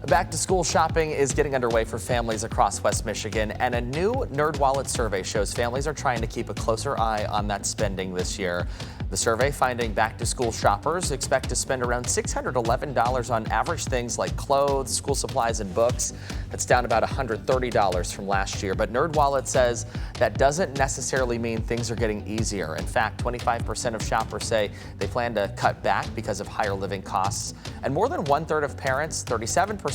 Back to school shopping is getting underway for families across West Michigan, and a new NerdWallet survey shows families are trying to keep a closer eye on that spending this year. The survey finding back to school shoppers expect to spend around $611 on average things like clothes, school supplies, and books. That's down about $130 from last year. But NerdWallet says that doesn't necessarily mean things are getting easier. In fact, 25% of shoppers say they plan to cut back because of higher living costs. And more than 1/3 of parents, 37%,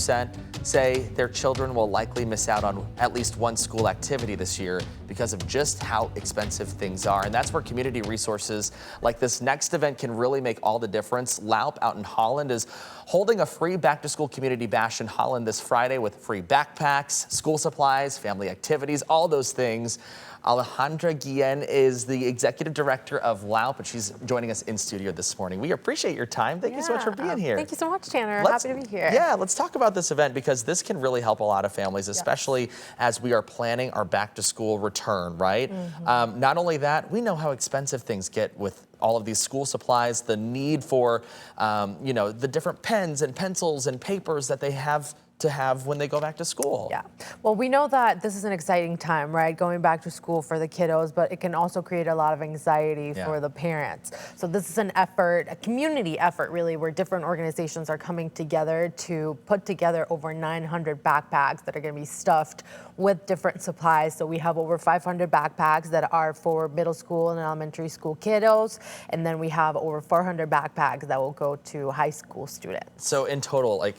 say their children will likely miss out on at least one school activity this year because of just how expensive things are. And that's where community resources like this next event can really make all the difference. LAUP out in Holland is holding a free back-to-school community bash in Holland this Friday with free backpacks, school supplies, family activities, all those things. Alejandra Guillen is the executive director of LAUP, and she's joining us in studio this morning. We appreciate your time. Thank you so much for being here. Thank you so much, Tanner. Happy to be here. Yeah, let's talk about this event because this can really help a lot of families, especially as we are planning our back-to-school return, right? Not only that, we know how expensive things get with all of these school supplies, the need for, the different pens and pencils and papers that they have to have when they go back to school. Yeah, well, we know that this is an exciting time, right? Going back to school for the kiddos, but it can also create a lot of anxiety for the parents. So this is an effort, a community effort really, where different organizations are coming together to put together over 900 backpacks that are gonna be stuffed with different supplies. So we have over 500 backpacks that are for middle school and elementary school kiddos. And then we have over 400 backpacks that will go to high school students. So in total, like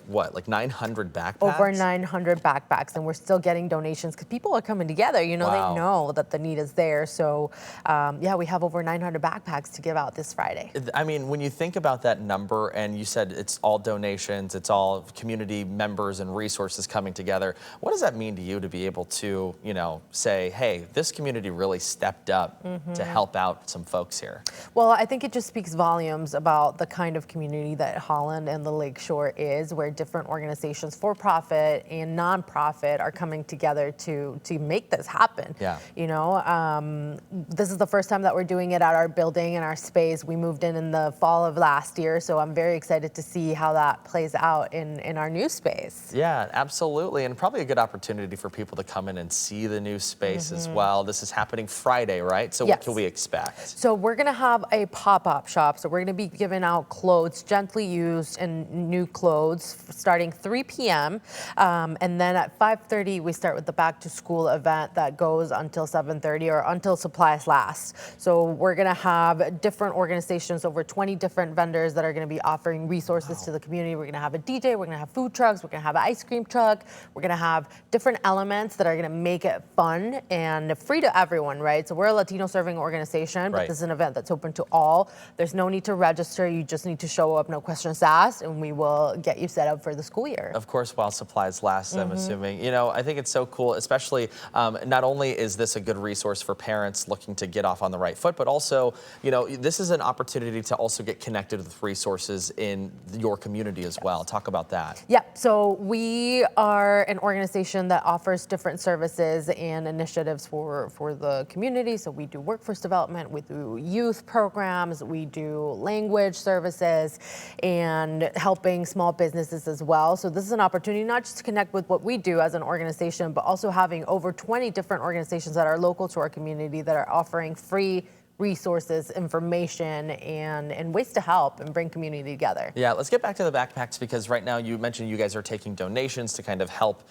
900 backpacks? Over 900 backpacks, and we're still getting donations because people are coming together. They know that the need is there. So, we have over 900 backpacks to give out this Friday. I mean, when you think about that number, and you said it's all donations, it's all community members and resources coming together, what does that mean to you to be able to, say, hey, this community really stepped up to help out some folks here? Well, I think it just speaks volumes about the kind of community that Holland and the Lakeshore is, where different organizations, for-profit and non-profit, are coming together to make this happen. This is the first time that we're doing it at our building and our space. We moved in the fall of last year, so I'm very excited to see how that plays out in our new space. Yeah, absolutely, and probably a good opportunity for people to come in and see the new space as well. This is happening Friday, right? So what can we expect? So we're gonna have a pop-up shop. So we're gonna be giving out clothes, gently used and new clothes, starting 3 p.m. And then at 5:30, we start with the back to school event that goes until 7:30 or until supplies last. So we're gonna have different organizations, over 20 different vendors that are gonna be offering resources to the community. We're gonna have a DJ, we're gonna have food trucks, we're gonna have an ice cream truck, we're gonna have different elements that are gonna make it fun and free to everyone, right? So we're a Latino serving organization, but this is an event that's open to all. There's no need to register, you just need to show up, no questions asked, and we will get you set up for the school year. Of course, while supplies last, I'm assuming. I think it's so cool, especially not only is this a good resource for parents looking to get off on the right foot, but also, this is an opportunity to also get connected with resources in your community as well. Talk about that. Yeah, so we are an organization that offers different services and initiatives for the community. So we do workforce development, we do youth programs, we do language services, and helping small businesses as well. So this is an opportunity not just to connect with what we do as an organization, but also having over 20 different organizations that are local to our community that are offering free resources, information, and ways to help and bring community together. Yeah, let's get back to the backpacks, because right now you mentioned you guys are taking donations to kind of help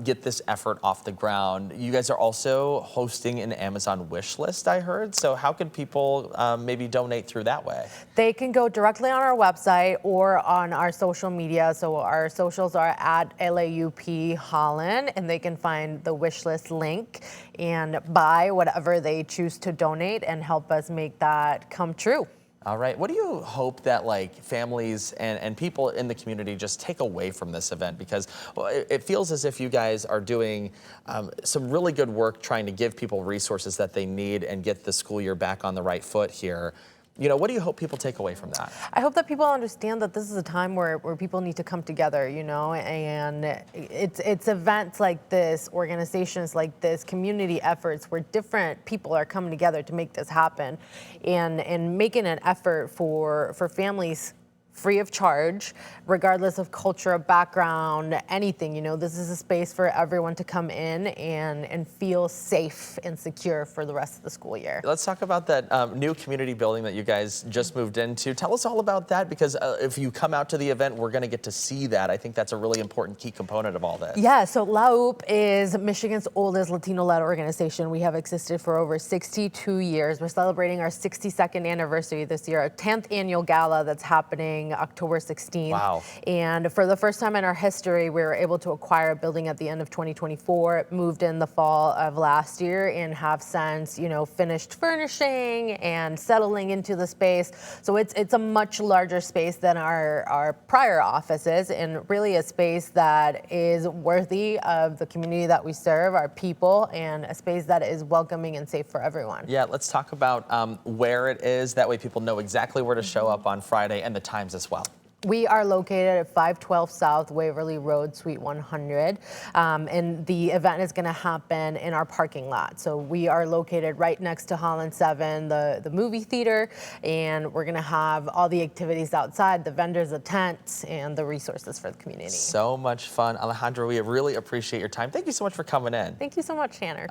get this effort off the ground. You guys are also hosting an Amazon wish list, I heard. So how can people maybe donate through that way? They can go directly on our website or on our social media. So our socials are at LAUP Holland, and they can find the wish list link and buy whatever they choose to donate and help us make that come true. All right. What do you hope that families and people in the community just take away from this event? Because it feels as if you guys are doing some really good work trying to give people resources that they need and get the school year back on the right foot here. What do you hope people take away from that? I hope that people understand that this is a time where people need to come together, and it's events like this, organizations like this, community efforts where different people are coming together to make this happen, and making an effort for families free of charge, regardless of culture, background, anything. You know, this is a space for everyone to come in and feel safe and secure for the rest of the school year. Let's talk about that new community building that you guys just moved into. Tell us all about that, because if you come out to the event, we're going to get to see that. I think that's a really important key component of all this. Yeah, so LAUP is Michigan's oldest Latino-led organization. We have existed for over 62 years. We're celebrating our 62nd anniversary this year, our 10th annual gala that's happening October 16th. Wow. And for the first time in our history, we were able to acquire a building at the end of 2024, moved in the fall of last year, and have since, you know, finished furnishing and settling into the space. So it's a much larger space than our prior offices, and really a space that is worthy of the community that we serve, our people, and a space that is welcoming and safe for everyone. Yeah, let's talk about where it is. That way people know exactly where to show up on Friday, and the times as well. We are located at 512 South Waverly Road, Suite 100, and the event is going to happen in our parking lot. So we are located right next to Holland 7, the movie theater, and we're going to have all the activities outside, the vendors, the tents, and the resources for the community. So much fun. Alejandra, we really appreciate your time. Thank you so much for coming in. Thank you so much, Tanner.